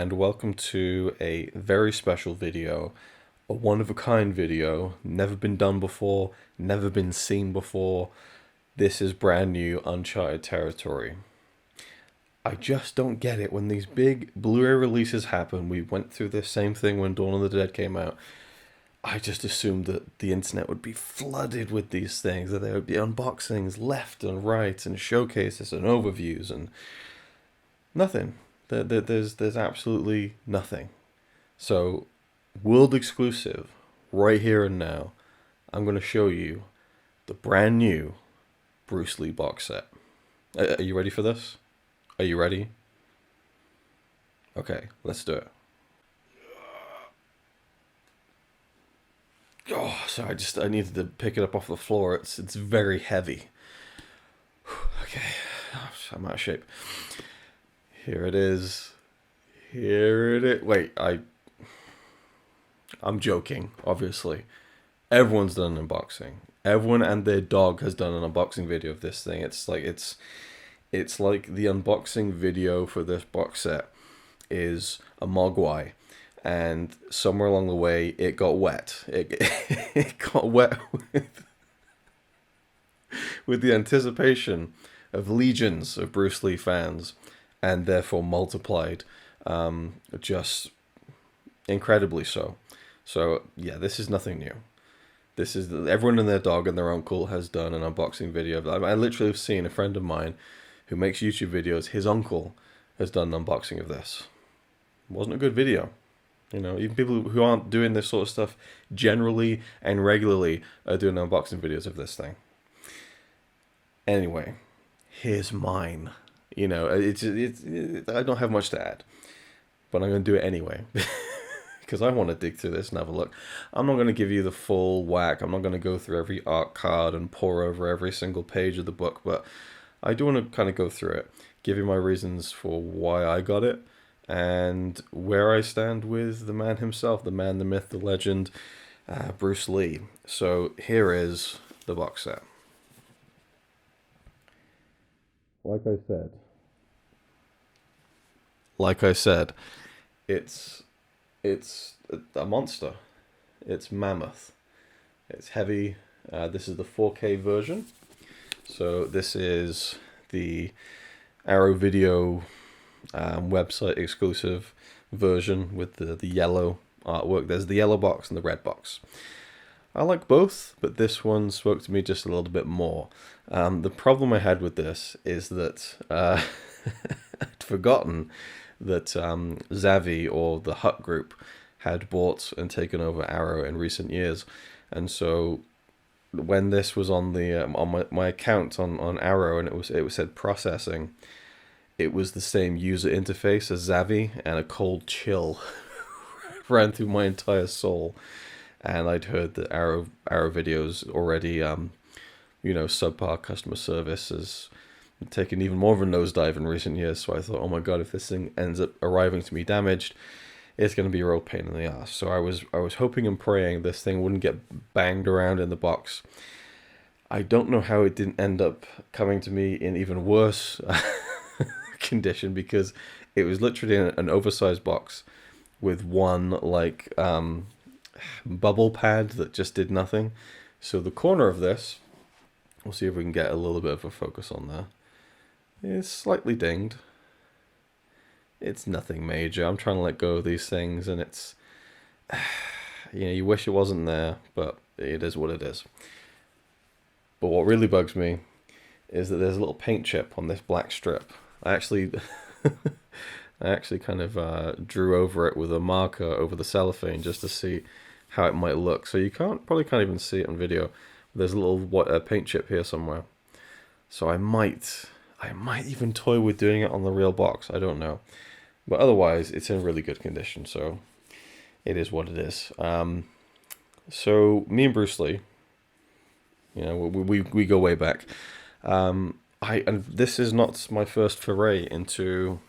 and welcome to a very special video, a one-of-a-kind video, never been done before, never been seen before. This is brand new, uncharted territory. I just don't get it when these big Blu-ray releases happen. We went through this same thing when Dawn of the Dead came out. I just assumed that the internet would be flooded with these things, that there would be unboxings left and right, and showcases and overviews, and nothing. There's absolutely nothing. So, world exclusive, right here and now, I'm going to show you the brand new Bruce Lee box set. Are you ready for this? Are you ready? Okay, let's do it. Oh, sorry, I needed to pick it up off the floor. It's very heavy. Okay, I'm out of shape. Here it is. Here it is. Wait, I'm joking, obviously. Everyone's done an unboxing. Everyone and their dog has done an unboxing video of this thing. It's like the unboxing video for this box set is a mogwai. And somewhere along the way, it got wet. It got wet with the anticipation of legions of Bruce Lee fans, and therefore multiplied, just incredibly so. So yeah, this is nothing new. This is everyone and their dog and their uncle has done an unboxing video. I literally have seen a friend of mine who makes YouTube videos. His uncle has done an unboxing of this. It wasn't a good video. You know, even people who aren't doing this sort of stuff generally and regularly are doing unboxing videos of this thing. Anyway, here's mine. You know, I don't have much to add, but I'm going to do it anyway. Because I want to dig through this and have a look. I'm not going to give you the full whack. I'm not going to go through every art card and pour over every single page of the book, but I do want to kind of go through it, give you my reasons for why I got it, and where I stand with the man himself, the man, the myth, the legend, Bruce Lee. So here is the box set. Like I said, it's a monster. It's mammoth. It's heavy. This is the 4K version. So this is the Arrow Video website exclusive version with the yellow artwork. There's the yellow box and the red box. I like both, but this one spoke to me just a little bit more. The problem I had with this is that I'd forgotten that Zavvi, or the Hut Group, had bought and taken over Arrow in recent years, and so when this was on the on my account on Arrow and it said processing, it was the same user interface as Zavvi, and a cold chill ran through my entire soul. And I'd heard that Arrow Videos already, subpar customer service has taken even more of a nosedive in recent years. So I thought, oh my god, if this thing ends up arriving to me damaged, it's going to be a real pain in the ass. So I was hoping and praying this thing wouldn't get banged around in the box. I don't know how it didn't end up coming to me in even worse condition, because it was literally an oversized box with one bubble pad that just did nothing. So the corner of this, we'll see if we can get a little bit of a focus on there, is slightly dinged. It's nothing major. I'm trying to let go of these things, and it's you wish it wasn't there, but it is what it is. But what really bugs me is that there's a little paint chip on this black strip. I actually kind of drew over it with a marker over the cellophane just to see how it might look. So you probably can't even see it on video. There's a little paint chip here somewhere. So I might even toy with doing it on the real box. I don't know. But otherwise, it's in really good condition. So it is what it is. So me and Bruce Lee, we go way back. And this is not my first foray into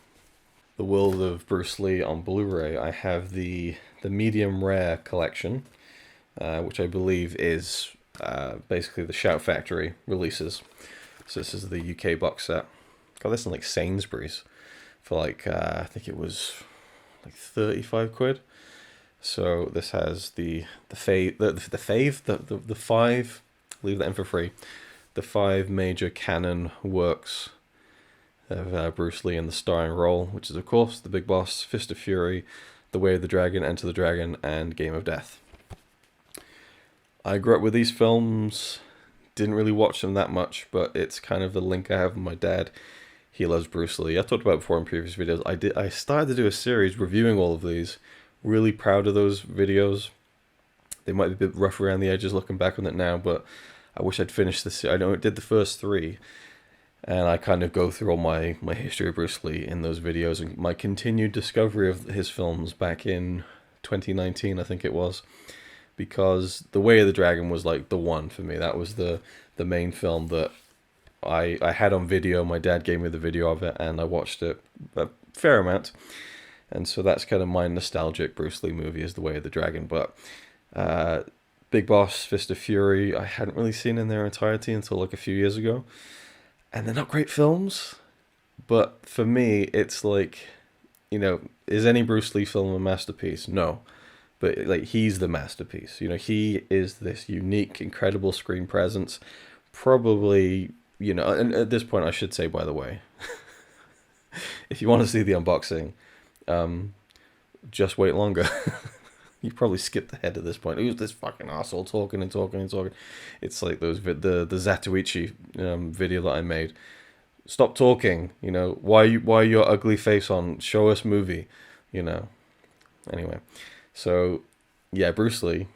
the world of Bruce Lee on Blu-ray. I have the medium rare collection, which I believe is basically the Shout Factory releases. So this is the UK box set. Got this in Sainsbury's for I think it was like 35 quid. So this has the five, leave that in for free, the five major canon works of Bruce Lee in the starring role, which is of course The Big Boss, Fist of Fury, The Way of the Dragon, Enter the Dragon, and Game of Death. I grew up with these films, didn't really watch them that much, but it's kind of the link I have with my dad. He loves Bruce Lee. I talked about it before in previous videos. I started to do a series reviewing all of these. Really proud of those videos. They might be a bit rough around the edges looking back on it now, but I wish I'd finished this. I know it did the first three, and I kind of go through all my history of Bruce Lee in those videos and my continued discovery of his films back in 2019, I think it was, because The Way of the Dragon was like the one for me. That was the main film that I had on video. My dad gave me the video of it, and I watched it a fair amount. And so that's kind of my nostalgic Bruce Lee movie, is The Way of the Dragon. But Big Boss, Fist of Fury, I hadn't really seen in their entirety until like a few years ago. And they're not great films, but for me, it's like, you know, is any Bruce Lee film a masterpiece? No. But like, he's the masterpiece. You know, he is this unique, incredible screen presence. Probably, you know, and at this point I should say, by the way, if you want to see the unboxing, just wait longer. You probably skipped ahead at this point. Who's this fucking asshole talking and talking and talking? It's like the Zatoichi video that I made. Stop talking. You know, why your ugly face on? Show us movie. You know. Anyway, so yeah, Bruce Lee.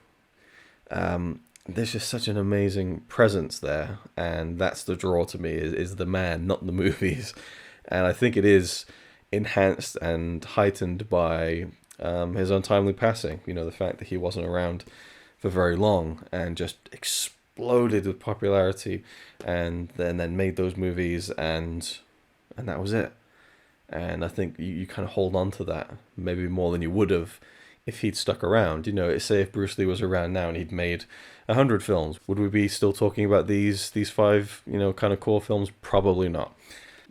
There's just such an amazing presence there, and that's the draw to me, is the man, not the movies. And I think it is enhanced and heightened by his untimely passing. You know, the fact that he wasn't around for very long and just exploded with popularity, and then made those movies, and that was it. And I think you kind of hold on to that maybe more than you would have if he'd stuck around. You know, say if Bruce Lee was around now and he'd made 100 films, would we be still talking about these five, you know, kind of core films? Probably not.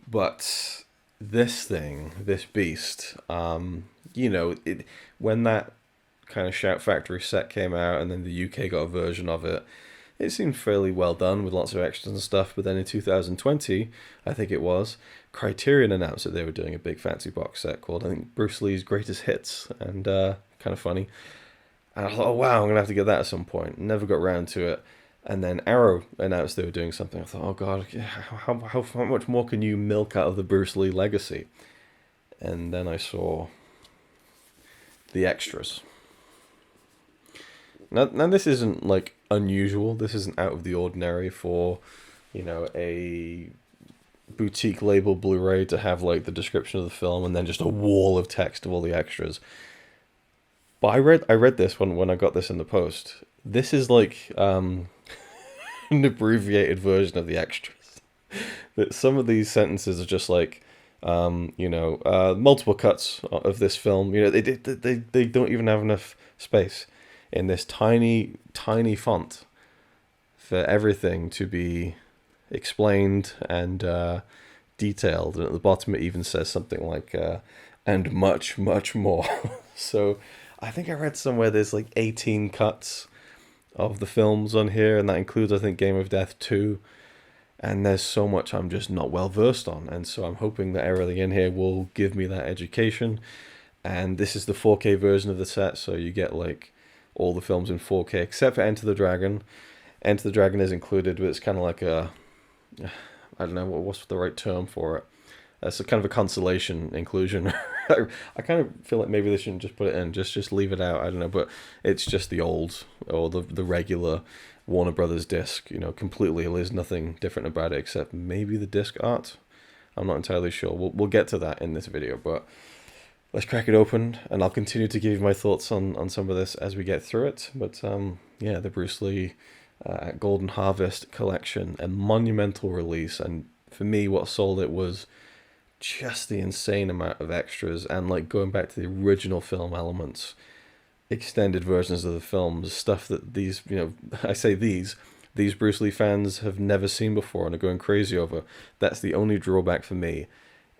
But this beast, you know, when that kind of Shout Factory set came out and then the UK got a version of it, it seemed fairly well done with lots of extras and stuff. But then in 2020, I think it was, Criterion announced that they were doing a big fancy box set called, I think, Bruce Lee's Greatest Hits, and kind of funny. And I thought, oh wow, I'm going to have to get that at some point. Never got around to it. And then Arrow announced they were doing something. I thought, oh god, how much more can you milk out of the Bruce Lee legacy? And then I saw the extras. Now this isn't like unusual. This isn't out of the ordinary for, you know, a boutique label Blu-ray to have like the description of the film and then just a wall of text of all the extras. But I read this when I got this in the post. This is like an abbreviated version of the extras. That some of these sentences are just like, you know, multiple cuts of this film. You know, they don't even have enough space in this tiny font for everything to be explained and detailed. And at the bottom it even says something like, and much, much more. So I think I read somewhere there's like 18 cuts of the films on here, and that includes, I think, Game of Death 2. And there's so much I'm just not well versed on, and so I'm hoping that everything in here will give me that education. And this is the 4K version of the set, so you get like all the films in 4K except for Enter the Dragon. Enter the Dragon is included, but it's kind of like a, I don't know what's the right term for it. It's a kind of a consolation inclusion. I kind of feel like maybe they shouldn't just put it in, just leave it out. I don't know, but it's just the old or the regular Warner Brothers disc. You know, completely. There's nothing different about it except maybe the disc art. I'm not entirely sure. We'll get to that in this video, but let's crack it open, and I'll continue to give you my thoughts on some of this as we get through it. But yeah, the Bruce Lee Golden Harvest collection, a monumental release, and for me, what sold it was just the insane amount of extras and like going back to the original film elements, extended versions of the films, stuff that these, you know, I say these Bruce Lee fans have never seen before and are going crazy over. That's the only drawback for me,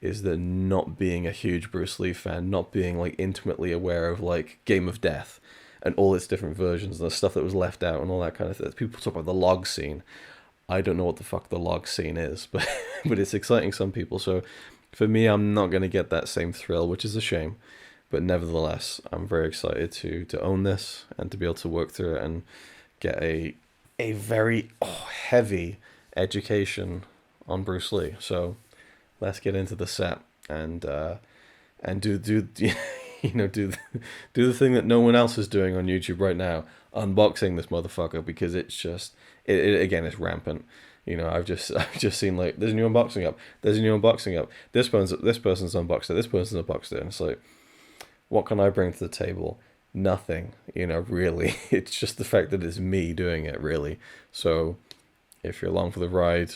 is that not being a huge Bruce Lee fan, not being like intimately aware of like Game of Death and all its different versions and the stuff that was left out and all that kind of thing. People talk about the log scene. I don't know what the fuck the log scene is, but but it's exciting some people. So for me, I'm not going to get that same thrill, which is a shame. But nevertheless, I'm very excited to own this and to be able to work through it and get a very heavy education on Bruce Lee. So let's get into the set and do you know do the thing that no one else is doing on YouTube right now, unboxing this motherfucker, because it's just it again, it's rampant. You know, I've just seen like there's a new unboxing up, this person's unboxed it, this person's unboxed it, and it's like, what can I bring to the table? Nothing, you know, really. It's just the fact that it's me doing it, really. So if you're along for the ride,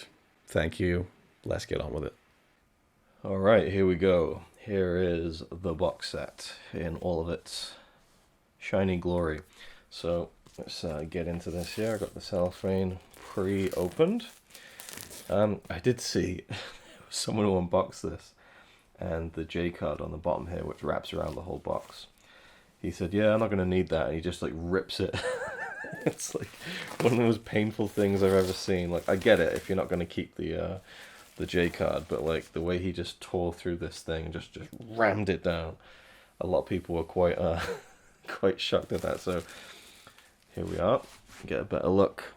thank you. Let's get on with it. All right, here we go. Here is the box set in all of its shiny glory. So let's get into this here. I got the cellophane pre-opened. I did see someone who unboxed this, and the J card on the bottom here, which wraps around the whole box. He said, yeah, I'm not going to need that, and he just like rips it. It's like one of the most painful things I've ever seen. Like, I get it if you're not going to keep the J card, but like the way he just tore through this thing and just rammed it down, a lot of people were quite quite shocked at that. So here we are. Get a better look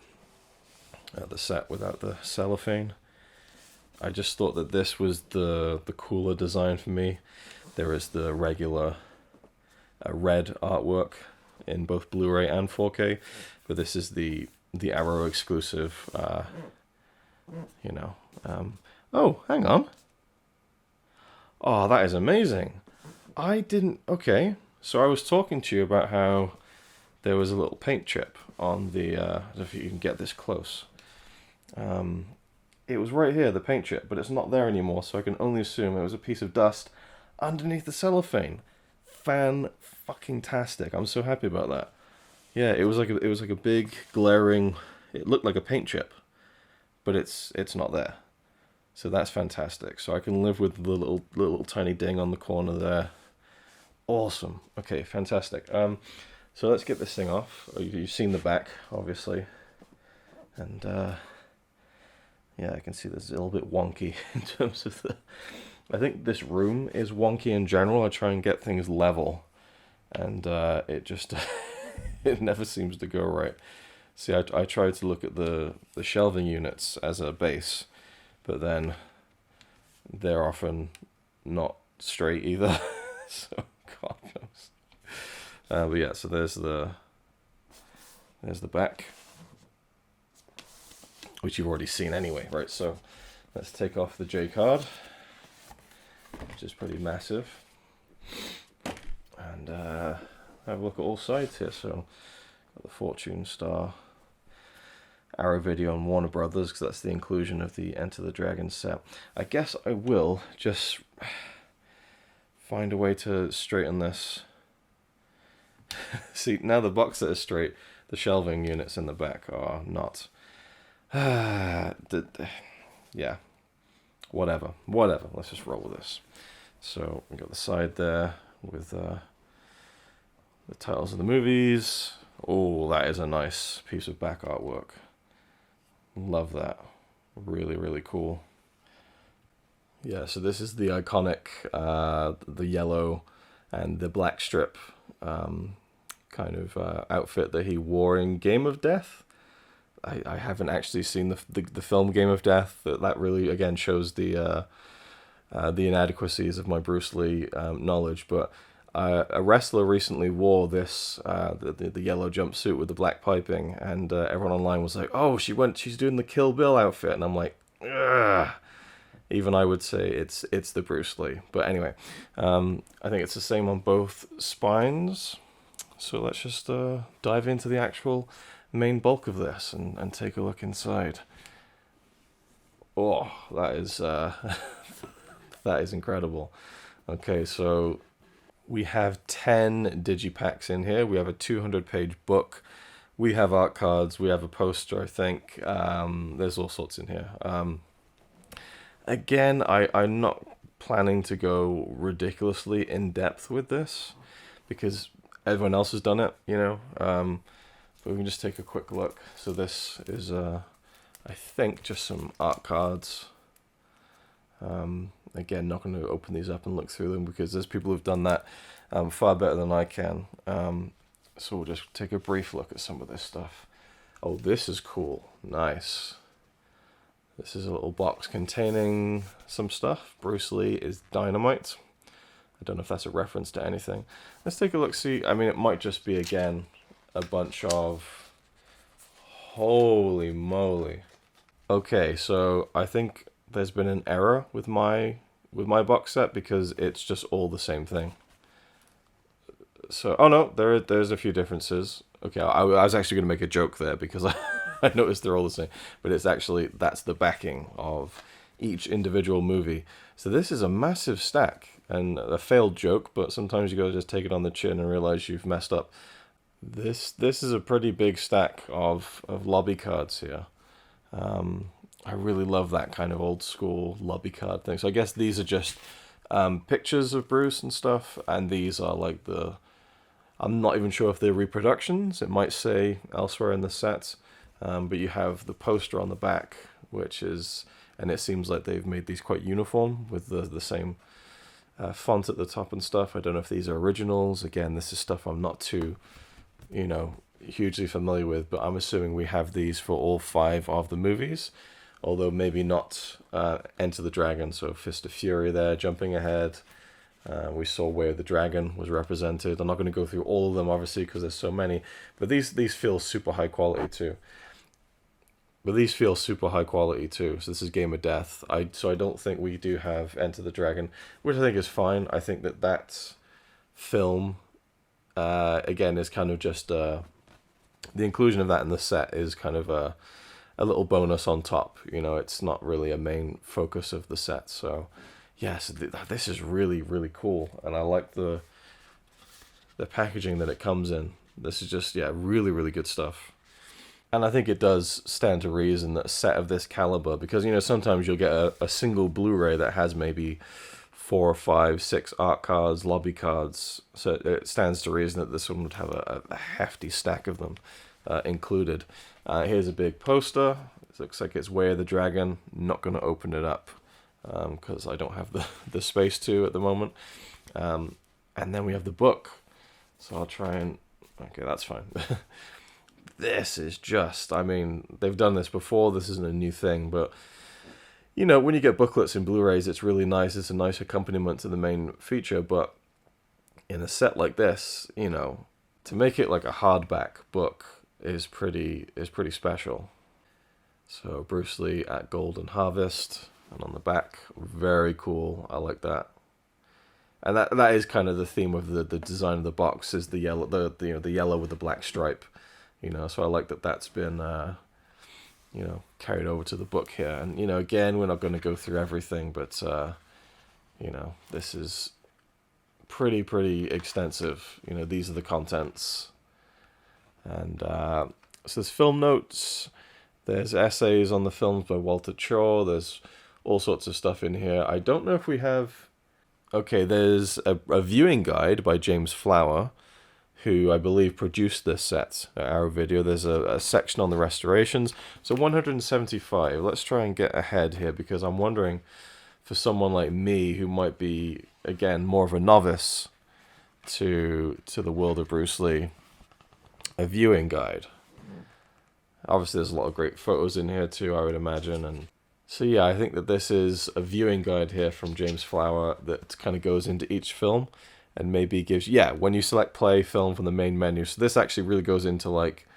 at the set without the cellophane. I just thought that this was the cooler design for me. There is the regular red artwork in both Blu-ray and 4K, but this is the Arrow exclusive. Oh, hang on. Oh, that is amazing. I didn't. Okay, so I was talking to you about how there was a little paint chip on the. I don't know if you can get this close. It was right here, the paint chip, but it's not there anymore, so I can only assume it was a piece of dust underneath the cellophane. Fan-fucking-tastic. I'm so happy about that. Yeah, it was like a big glaring. It looked like a paint chip, but it's not there. So that's fantastic. So I can live with the little tiny ding on the corner there. Awesome. Okay, fantastic. So let's get this thing off. You've seen the back, obviously, and yeah, I can see this is a little bit wonky in terms of the. I think this room is wonky in general. I try and get things level, and it just it never seems to go right. See, I tried to look at the shelving units as a base, but then they're often not straight either. So God knows. But yeah, so there's the back, which you've already seen anyway, right? So let's take off the J card, which is pretty massive, and have a look at all sides here. So got the Fortune Star, Arrow Video, and Warner Brothers, because that's the inclusion of the Enter the Dragon set. I guess I will just find a way to straighten this. See, now the box set is straight, the shelving units in the back are not. Yeah, whatever, let's just roll with this. So we got the side there with the titles of the movies. Oh, that is a nice piece of back artwork. Love that. Really, really cool. Yeah, so this is the iconic the yellow and the black strip kind of outfit that he wore in Game of Death. I haven't actually seen the film Game of Death. That really, again, shows the inadequacies of my Bruce Lee knowledge. But a wrestler recently wore this the yellow jumpsuit with the black piping, and everyone online was like, "Oh, she's doing the Kill Bill outfit," and I'm like, ugh. Even I would say it's the Bruce Lee. But anyway, I think it's the same on both spines. So let's just dive into the actual main bulk of this and take a look inside. Oh, that is that is incredible. Okay, so we have 10 digipacks in here. We have a 200-page book. We have art cards. We have a poster, I think. There's all sorts in here. Again, I'm not planning to go ridiculously in depth with this because everyone else has done it, you know. But we can just take a quick look. So this is, I think, just some art cards. Again, not going to open these up and look through them because there's people who've done that far better than I can. So we'll just take a brief look at some of this stuff. Oh, this is cool. Nice. This is a little box containing some stuff. Bruce Lee is dynamite. I don't know if that's a reference to anything. Let's take a look, see. I mean, it might just be, again, a bunch of... Holy moly. Okay, so I think there's been an error with my box set because it's just all the same thing. So, oh no, there's a few differences. Okay, I was actually going to make a joke there because I noticed they're all the same. But it's actually, that's the backing of each individual movie. So this is a massive stack and a failed joke, but sometimes you gotta just take it on the chin and realize you've messed up. This is a pretty big stack of lobby cards here. I really love that kind of old school lobby card thing. So I guess these are just pictures of Bruce and stuff, and these are like the... I'm not even sure if they're reproductions. It might say elsewhere in the set, but you have the poster on the back, which is... And it seems like they've made these quite uniform with the same font at the top and stuff. I don't know if these are originals. Again, this is stuff I'm not too, you know, hugely familiar with, but I'm assuming we have these for all 5 of the movies. Although maybe not Enter the Dragon, so Fist of Fury there, jumping ahead. We saw where the dragon was represented. I'm not going to go through all of them, obviously, because there's so many. But these feel super high quality, too. So this is Game of Death. So I don't think we do have Enter the Dragon, which I think is fine. I think that film, again, is kind of just... the inclusion of that in the set is kind of a little bonus on top. You know, it's not really a main focus of the set. So, yes, this is really, really cool. And I like the packaging that it comes in. This is just, yeah, really, really good stuff. And I think it does stand to reason that a set of this caliber, because, you know, sometimes you'll get a single Blu-ray that has maybe 4 or 5, 6 art cards, lobby cards. So it stands to reason that this one would have a hefty stack of them included. Here's a big poster. It looks like it's Way of the Dragon. Not going to open it up because I don't have the space to at the moment. And then we have the book. So I'll try and... Okay, that's fine. This is just... I mean, they've done this before. This isn't a new thing, but... You know, when you get booklets in Blu-rays, it's really nice. It's a nice accompaniment to the main feature, but in a set like this, you know, to make it like a hardback book is pretty special. So Bruce Lee at Golden Harvest, and on the back, very cool. I like that. And that is kind of the theme of the design of the box, is the yellow, the yellow with the black stripe. You know, so I like that that's been you know, carried over to the book here. And, you know, again, we're not going to go through everything, but, you know, this is pretty extensive. You know, these are the contents. And so there's film notes, there's essays on the films by Walter Chaw, there's all sorts of stuff in here. I don't know if we have... Okay, there's a viewing guide by James Flower, who I believe produced this set at Arrow Video. There's a section on the restorations. So 175. Let's try and get ahead here, because I'm wondering, for someone like me who might be, again, more of a novice to the world of Bruce Lee, a viewing guide. Obviously, there's a lot of great photos in here too, I would imagine. And so yeah, I think that this is a viewing guide here from James Flower that kind of goes into each film. And maybe gives, yeah, when you select play film from the main menu. So this actually really goes into like,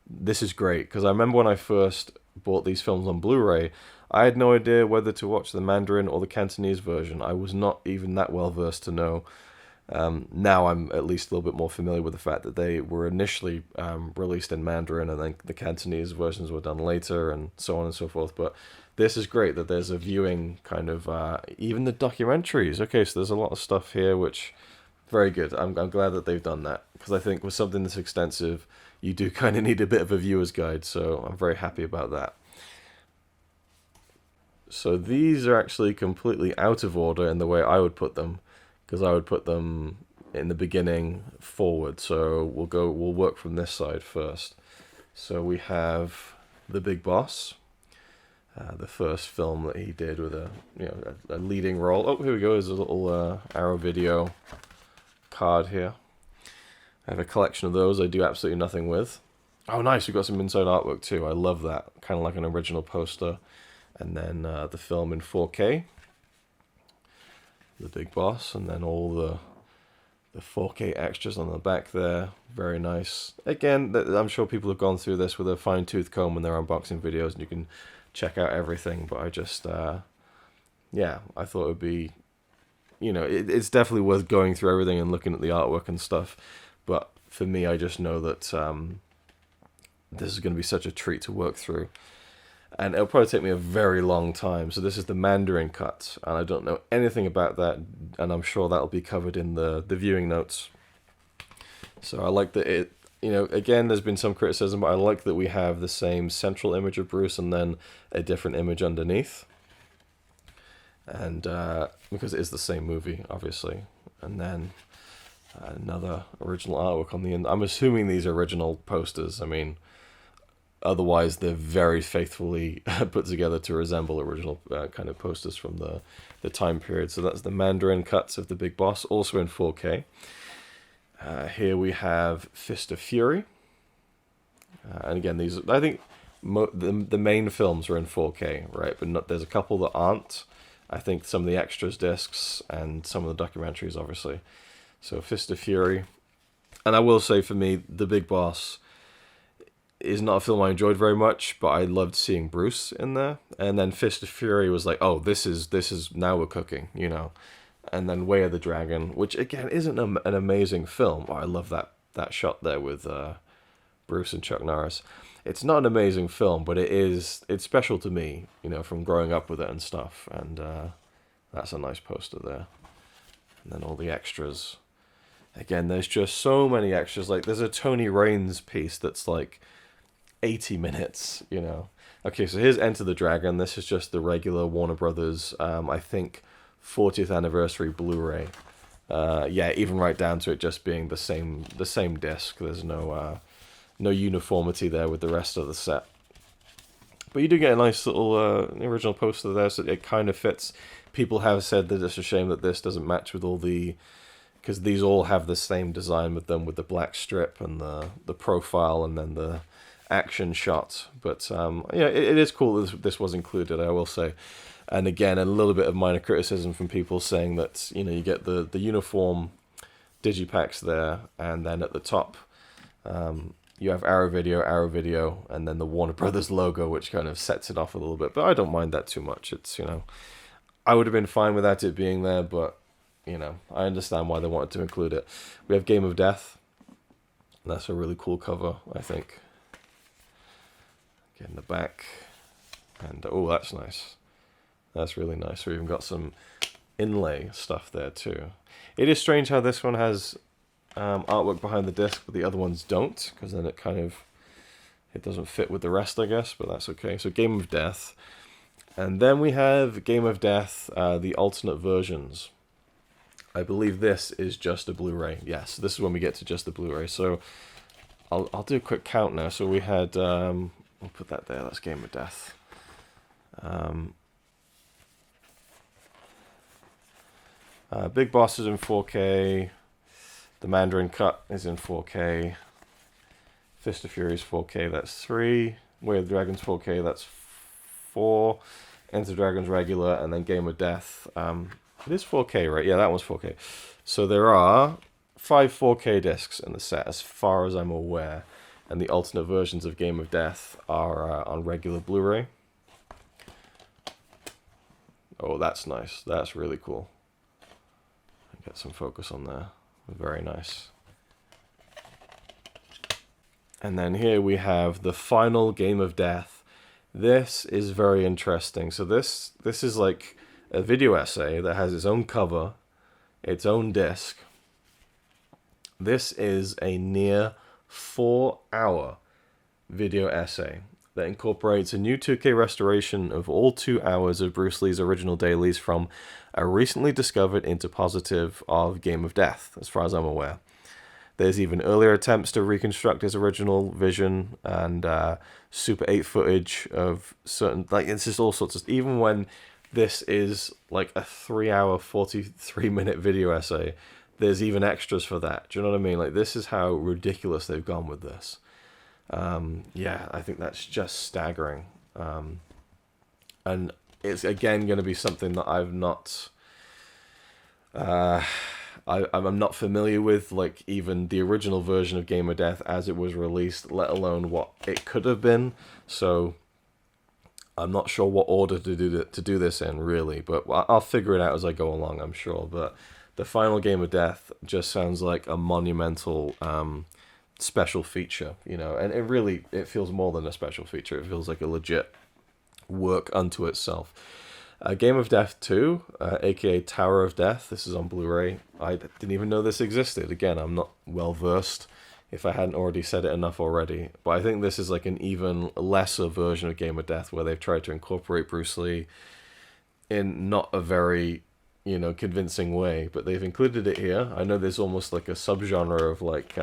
this is great. Because I remember when I first bought these films on Blu-ray, I had no idea whether to watch the Mandarin or the Cantonese version. I was not even that well versed to know. Now I'm at least a little bit more familiar with the fact that they were initially released in Mandarin, and then the Cantonese versions were done later, and so on and so forth. But this is great that there's a viewing kind of, even the documentaries. Okay, so there's a lot of stuff here, which... Very good. I'm glad that they've done that, because I think with something this extensive, you do kind of need a bit of a viewer's guide, so I'm very happy about that. So these are actually completely out of order in the way I would put them, because I would put them in the beginning forward. So we'll work from this side first. So we have The Big Boss, the first film that he did with a leading role. Oh, here we go. There's a little Arrow Video card here. I have a collection of those I do absolutely nothing with. Oh, nice. We've got some inside artwork too. I love that. Kind of like an original poster. And then the film in 4K. The Big Boss. And then all the 4K extras on the back there. Very nice. Again, I'm sure people have gone through this with a fine-tooth comb when they're unboxing videos, and you can check out everything. But I just, yeah, I thought it would be, it's definitely worth going through everything and looking at the artwork and stuff. But for me, I just know that this is going to be such a treat to work through. And it'll probably take me a very long time. So this is the Mandarin cut, and I don't know anything about that, and I'm sure that'll be covered in the viewing notes. So I like that it, again, there's been some criticism, but I like that we have the same central image of Bruce and then a different image underneath. And because it is the same movie, obviously. And then another original artwork on the end. I'm assuming these are original posters. I mean, otherwise, they're very faithfully put together to resemble original kind of posters from the time period. So that's the Mandarin cuts of The Big Boss, also in 4K. Here we have Fist of Fury. And again, these, I think the main films are in 4K, right? But there's a couple that aren't. I think some of the extras discs and some of the documentaries, obviously. So Fist of Fury. And I will say, for me, The Big Boss is not a film I enjoyed very much, but I loved seeing Bruce in there. And then Fist of Fury was like, oh, this is now we're cooking, And then Way of the Dragon, which again isn't an amazing film. Oh, I love that shot there with Bruce and Chuck Norris. It's not an amazing film, but it's special to me, from growing up with it and stuff. And that's a nice poster there. And then all the extras. Again, there's just so many extras. Like, there's a Tony Raines piece that's like 80 minutes, Okay, so here's Enter the Dragon. This is just the regular Warner Brothers, I think, 40th anniversary Blu-ray. Yeah, even right down to it just being the same disc. There's no uniformity there with the rest of the set. But you do get a nice little original poster there, so it kind of fits. People have said that it's a shame that this doesn't match with all the... because these all have the same design with them, with the black strip and the profile and then the action shot. But yeah, it is cool that this was included, I will say. And again, a little bit of minor criticism from people saying that, you get the uniform digipacks there, and then at the top you have Arrow Video, and then the Warner Brothers logo, which kind of sets it off a little bit. But I don't mind that too much. It's, I would have been fine without it being there, but, I understand why they wanted to include it. We have Game of Death. That's a really cool cover, I think. Get in the back. And, oh, that's nice. That's really nice. We even got some inlay stuff there too. It is strange how this one has artwork behind the disc, but the other ones don't, because then it doesn't fit with the rest, I guess, but that's okay. So Game of Death. And then we have Game of Death, the alternate versions. I believe this is just a Blu-ray. Yes, this is when we get to just the Blu-ray. So I'll do a quick count now. So we had, we'll put that there, that's Game of Death. Big Boss is in 4K. The Mandarin cut is in 4K. Fist of Fury is 4K, that's 3. Way of the Dragon's 4K, that's 4. Enter the Dragon's regular, and then Game of Death. It is 4K, right? Yeah, that one's 4K. So there are 5 4K discs in the set, as far as I'm aware. And the alternate versions of Game of Death are on regular Blu-ray. Oh, that's nice. That's really cool. Get some focus on there. Very nice. And then here we have the final Game of Death. This is very interesting. So this is like a video essay that has its own cover, its own disc. This is a near 4-hour video essay that incorporates a new 2K restoration of all 2 hours of Bruce Lee's original dailies from a recently discovered interpositive of Game of Death, as far as I'm aware. There's even earlier attempts to reconstruct his original vision and Super 8 footage of certain... Like, it's just all sorts of... Even when this is like a 3-hour, 43-minute video essay, there's even extras for that. Do you know what I mean? Like, this is how ridiculous they've gone with this. Yeah, I think that's just staggering. And it's, again, going to be something that I've not... I'm not familiar with, like, even the original version of Game of Death as it was released, let alone what it could have been. So I'm not sure what order to do this in, really, but I'll figure it out as I go along, I'm sure. But the final Game of Death just sounds like a monumental special feature, you know, and it feels more than a special feature. It feels like a legit work unto itself. Game of Death 2, aka Tower of Death. This is on Blu-ray. I didn't even know this existed. Again, I'm not well versed, if I hadn't already said it enough already. But I think this is like an even lesser version of Game of Death, where they've tried to incorporate Bruce Lee in not a very, you know, convincing way, but they've included it here. I know there's almost like a subgenre of like,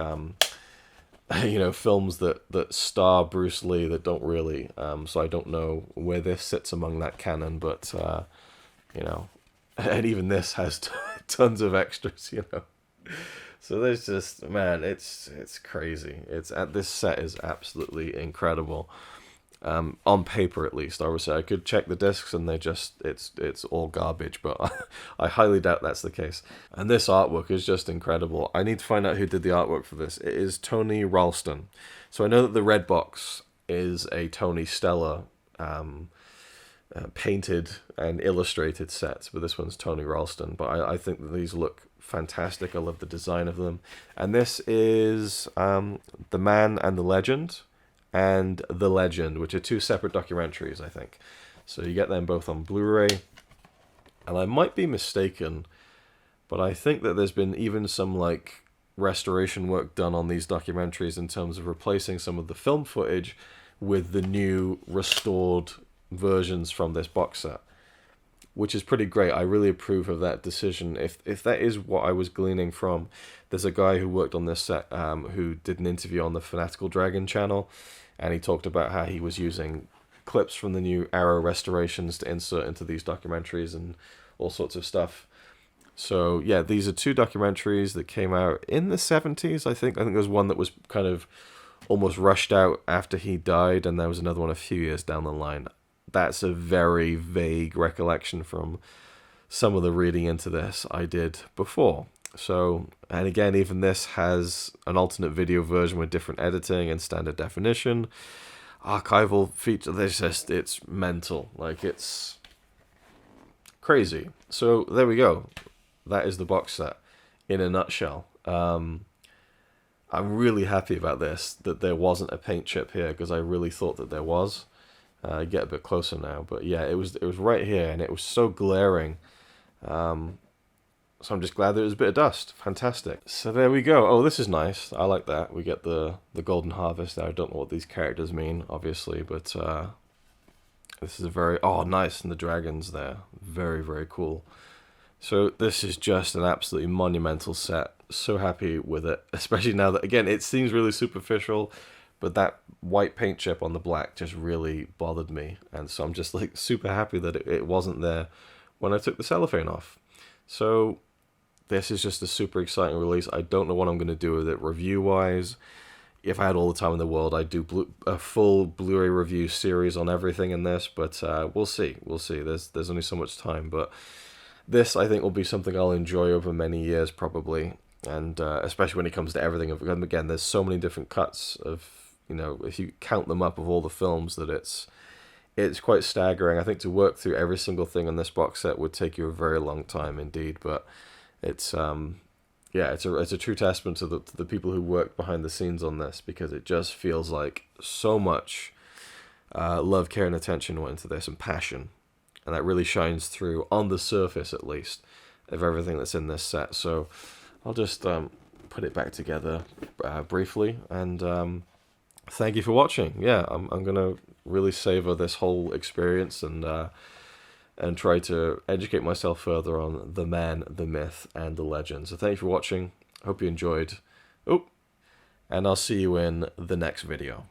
you know, films that star Bruce Lee that don't really. So I don't know where this sits among that canon, but you know, and even this has tons of extras, you know. So there's just, man, it's crazy. This set is absolutely incredible. On paper, at least, I would say. I could check the discs and it's all garbage, but I highly doubt that's the case. And this artwork is just incredible. I need to find out who did the artwork for this. It is Tony Ralston. So I know that the red box is a Tony Stella painted and illustrated set, but this one's Tony Ralston. But I think that these look fantastic. I love the design of them. And this is The Man and the Legend and The Legend, which are 2 separate documentaries, I think. So you get them both on Blu-ray. And I might be mistaken, but I think that there's been even some like restoration work done on these documentaries in terms of replacing some of the film footage with the new restored versions from this box set, which is pretty great. I really approve of that decision. If that is what I was gleaning from, there's a guy who worked on this set who did an interview on the Fanatical Dragon channel, and he talked about how he was using clips from the new Arrow restorations to insert into these documentaries and all sorts of stuff. So yeah, these are 2 documentaries that came out in the 70s, I think. I think there was one that was kind of almost rushed out after he died, and there was another one a few years down the line. That's a very vague recollection from some of the reading into this I did before. So, and again, even this has an alternate video version with different editing and standard definition, archival feature. It's mental. Like, it's crazy. So there we go. That is the box set in a nutshell. I'm really happy about this, that there wasn't a paint chip here, because I really thought that there was. Get a bit closer now, but yeah, it was right here, and it was so glaring. So I'm just glad there was a bit of dust. Fantastic. So there we go. Oh, this is nice. I like that. We get the golden harvest there. I don't know what these characters mean, obviously, but this is a very... Oh, nice. And the dragons there. Very, very cool. So this is just an absolutely monumental set. So happy with it. Especially now that, again, it seems really superficial, but that white paint chip on the black just really bothered me. And so I'm just like super happy that it wasn't there when I took the cellophane off. So this is just a super exciting release. I don't know what I'm going to do with it review-wise. If I had all the time in the world, I'd do a full Blu-ray review series on everything in this, but we'll see. We'll see. There's only so much time, but this, I think, will be something I'll enjoy over many years, probably, and especially when it comes to everything. Again, there's so many different cuts of, you know, if you count them up of all the films, that it's quite staggering. I think to work through every single thing on this box set would take you a very long time indeed, but it's yeah, it's a true testament to the people who worked behind the scenes on this, because it just feels like so much love, care, and attention went into this, and passion, and that really shines through on the surface, at least, of everything that's in this set. So I'll just put it back together briefly and thank you for watching. Yeah, I'm gonna really savor this whole experience and try to educate myself further on the man, the myth, and the legend. So thank you for watching. Hope you enjoyed. Oh, and I'll see you in the next video.